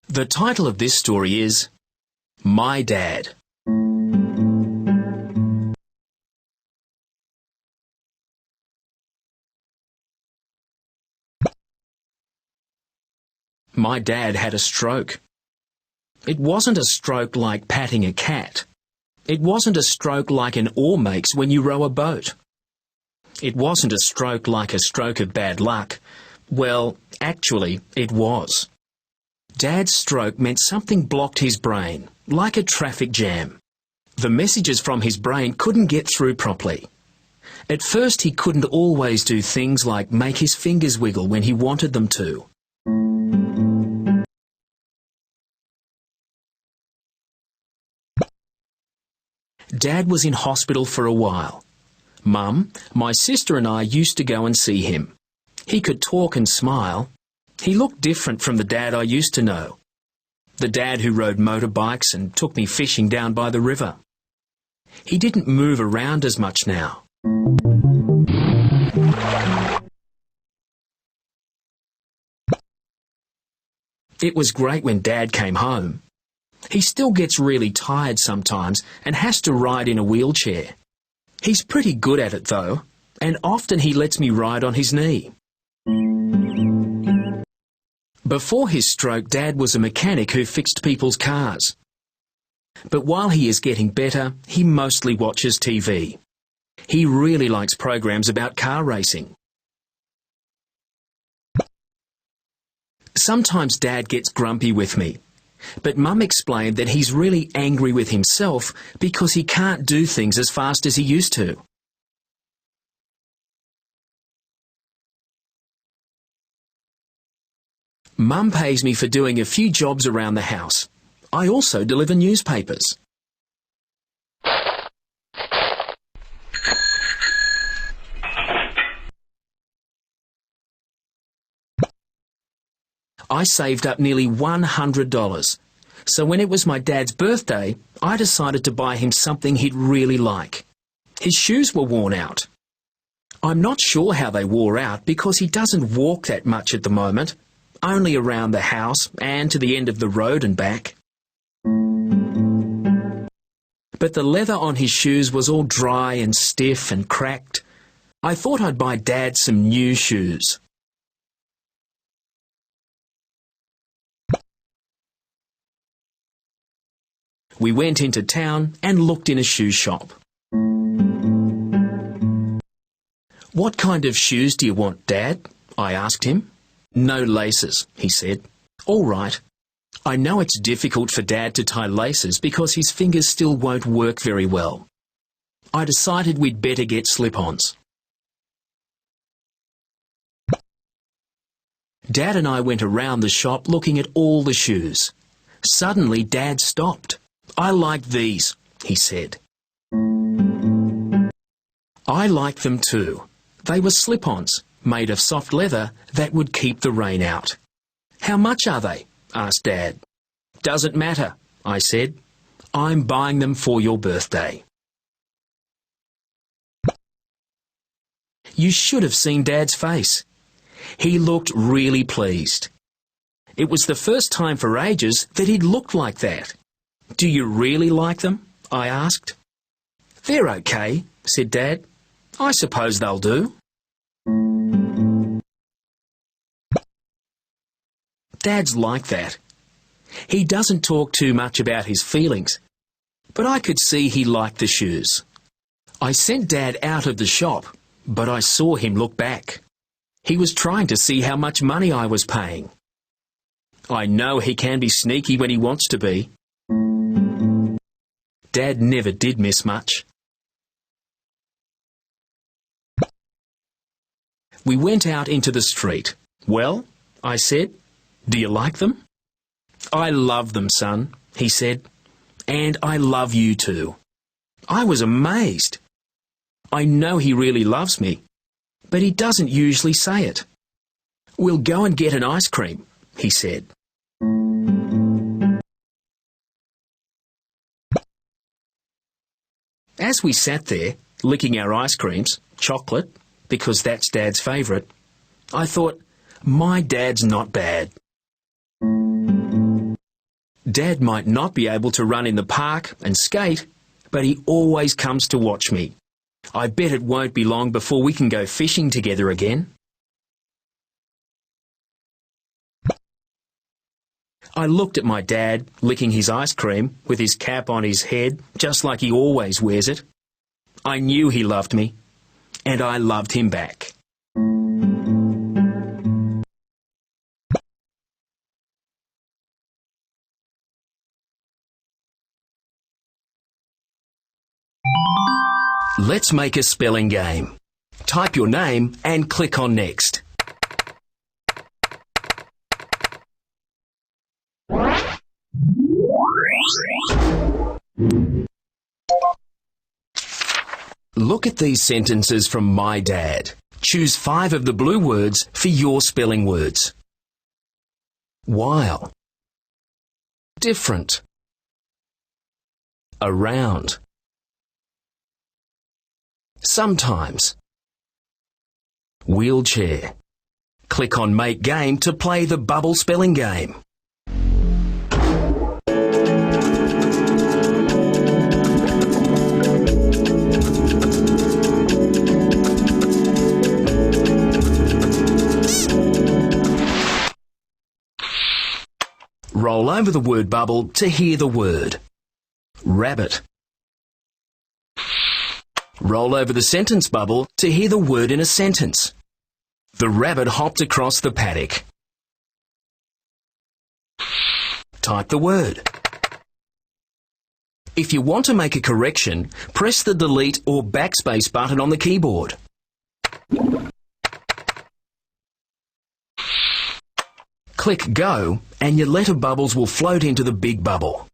The title of this story is My Dad. My dad had a stroke. It wasn't a stroke like patting a cat. It wasn't a stroke like an oar makes when you row a boat. It wasn't a stroke like a stroke of bad luck. Well, actually, it was. Dad's stroke meant something blocked his brain, like a traffic jam. The messages from his brain couldn't get through properly. At first, he couldn't always do things like make his fingers wiggle when he wanted them to. Dad was in hospital for a while. Mum, my sister and I used to go and see him. He could talk and smile. He looked different from the Dad I used to know. The Dad who rode motorbikes and took me fishing down by the river. He didn't move around as much now. It was great when Dad came home. He still gets really tired sometimes and has to ride in a wheelchair. He's pretty good at it though, and often he lets me ride on his knee. Before his stroke, Dad was a mechanic who fixed people's cars. But while he is getting better, he mostly watches TV. He really likes programs about car racing. Sometimes Dad gets grumpy with me. But Mum explained that he's really angry with himself because he can't do things as fast as he used to. Mum pays me for doing a few jobs around the house. I also deliver newspapers. I saved up nearly $100. So when it was my dad's birthday, I decided to buy him something he'd really like. His shoes were worn out. I'm not sure how they wore out because he doesn't walk that much at the moment, only around the house and to the end of the road and back. But the leather on his shoes was all dry and stiff and cracked. I thought I'd buy Dad some new shoes. We went into town and looked in a shoe shop. "What kind of shoes do you want, Dad?" I asked him. "No laces," he said. "All right." I know it's difficult for Dad to tie laces because his fingers still won't work very well. I decided we'd better get slip-ons. Dad and I went around the shop looking at all the shoes. Suddenly, Dad stopped. "I like these," he said. I liked them too. They were slip-ons, made of soft leather that would keep the rain out. "How much are they?" asked Dad. "Doesn't matter," I said. "I'm buying them for your birthday." You should have seen Dad's face. He looked really pleased. It was the first time for ages that he'd looked like that. "Do you really like them?" I asked. "They're okay," said Dad. "I suppose they'll do." Dad's like that. He doesn't talk too much about his feelings, but I could see he liked the shoes. I sent Dad out of the shop, but I saw him look back. He was trying to see how much money I was paying. I know he can be sneaky when he wants to be. Dad never did miss much. We went out into the street. "Well," I said, "do you like them?" "I love them, son," he said. "And I love you too." I was amazed. I know he really loves me, but he doesn't usually say it. "We'll go and get an ice cream," he said. As we sat there, licking our ice creams, chocolate, because that's Dad's favourite, I thought, my dad's not bad. Dad might not be able to run in the park and skate, but he always comes to watch me. I bet it won't be long before we can go fishing together again. I looked at my dad, licking his ice cream, with his cap on his head, just like he always wears it. I knew he loved me, and I loved him back. Let's make a spelling game. Type your name and click on Next. Look at these sentences from my dad. Choose 5 of the blue words for your spelling words. While, different, around, sometimes, wheelchair. Click on Make Game to play the bubble spelling game. Roll over the word bubble to hear the word. Rabbit. Roll over the sentence bubble to hear the word in a sentence. The rabbit hopped across the paddock. Type the word. If you want to make a correction, press the delete or backspace button on the keyboard. Click Go and your letter bubbles will float into the big bubble.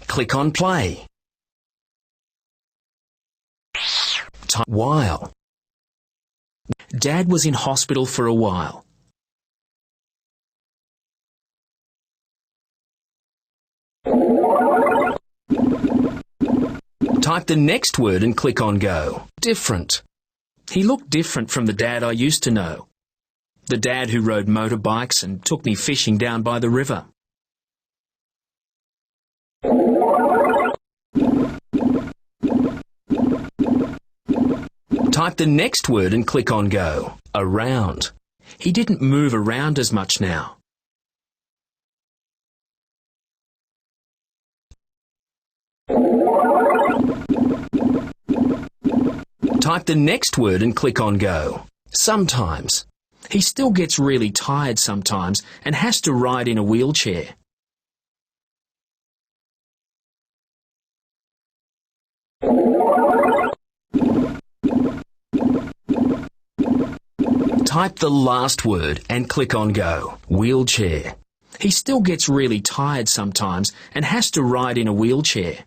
Click on Play. Type while. Dad was in hospital for a while. Type the next word and click on Go. Different. He looked different from the dad I used to know. The dad who rode motorbikes and took me fishing down by the river. Type the next word and click on Go. Around. He didn't move around as much now. Type the next word and click on Go. Sometimes. He still gets really tired sometimes and has to ride in a wheelchair. Type the last word and click on Go. Wheelchair. He still gets really tired sometimes and has to ride in a wheelchair.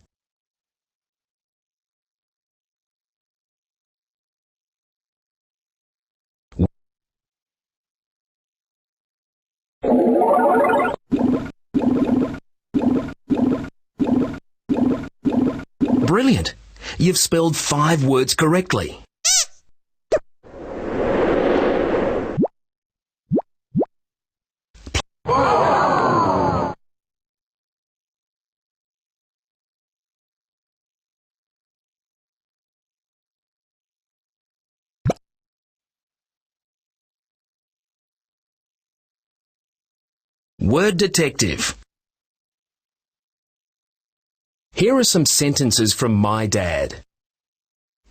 Brilliant! You've spelled 5 words correctly. Word Detective. Here are some sentences from my dad.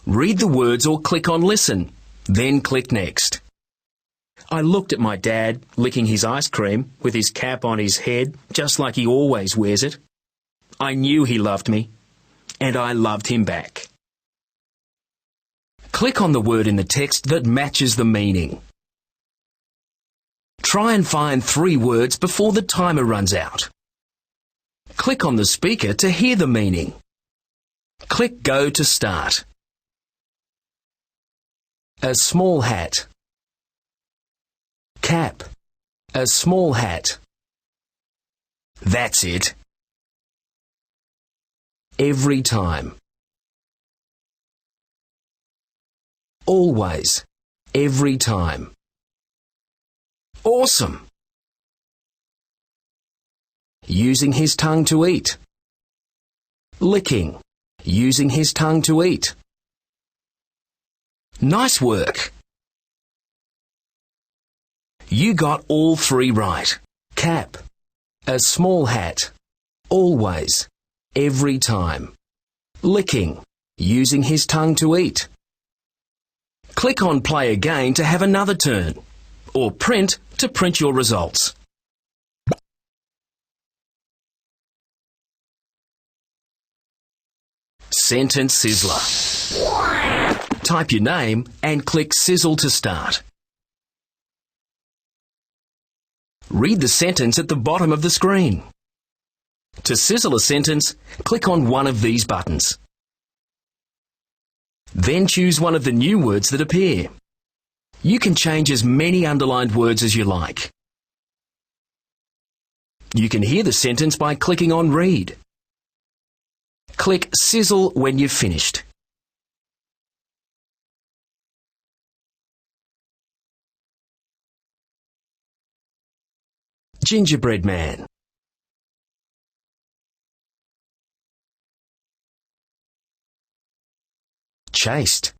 Read the words or click on Listen, then click Next. I looked at my dad, licking his ice cream, with his cap on his head, just like he always wears it. I knew he loved me, and I loved him back. Click on the word in the text that matches the meaning. Try and find 3 words before the timer runs out. Click on the speaker to hear the meaning. Click Go to start. A small hat. Cap. A small hat. That's it. Every time. Always. Every time. Awesome! using his tongue to eat. Licking, using his tongue to eat. Nice work! You got all three right. Cap, a small hat, always, every time. Licking, using his tongue to eat. Click on Play Again to have another turn, or Print to print your results. Sentence Sizzler. Type your name and click Sizzle to start. Read the sentence at the bottom of the screen. To sizzle a sentence, click on one of these buttons. Then choose one of the new words that appear. You can change as many underlined words as you like. You can hear the sentence by clicking on Read. Click Sizzle when you've finished. Gingerbread man. Chased.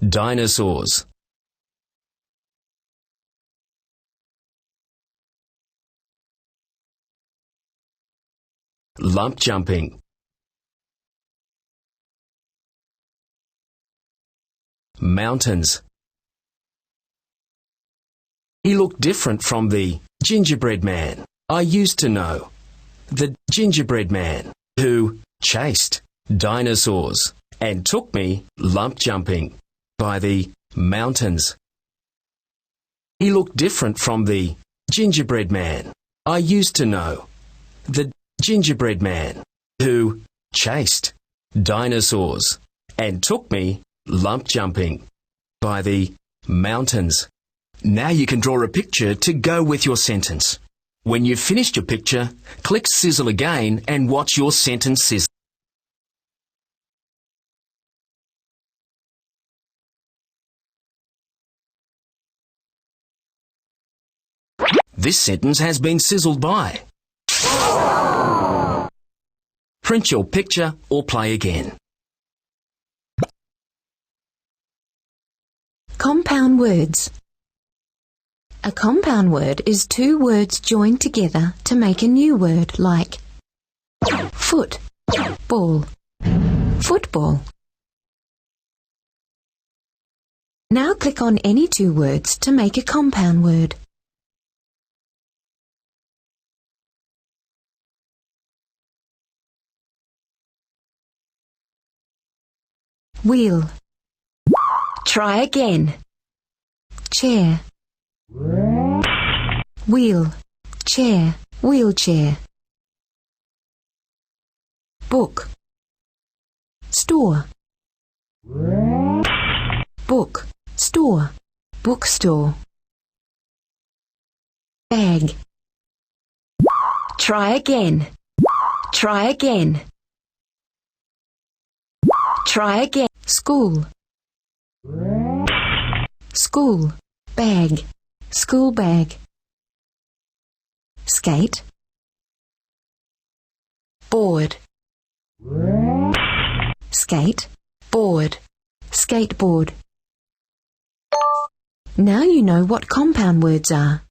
Dinosaurs. Lump jumping. Mountains. He looked different from the gingerbread man I used to know. The gingerbread man who chased dinosaurs and took me lump jumping by the mountains. He looked different from the gingerbread man I used to know. The gingerbread man who chased dinosaurs and took me lump jumping by the mountains. Now you can draw a picture to go with your sentence. When you've finished your picture, click Sizzle again and watch your sentence sizzle. This sentence has been sizzled by. Print your picture or play again. Compound words. A compound word is two words joined together to make a new word like foot, ball, football. Now click on any two words to make a compound word. Wheel. Try again. Chair. Wheel, chair, wheelchair. Book. Store. Book, store, bookstore. Bag. Try again. Try again. Try again. School. School, bag, school bag. Skate. Board. Skate, board, skateboard. Now you know what compound words are.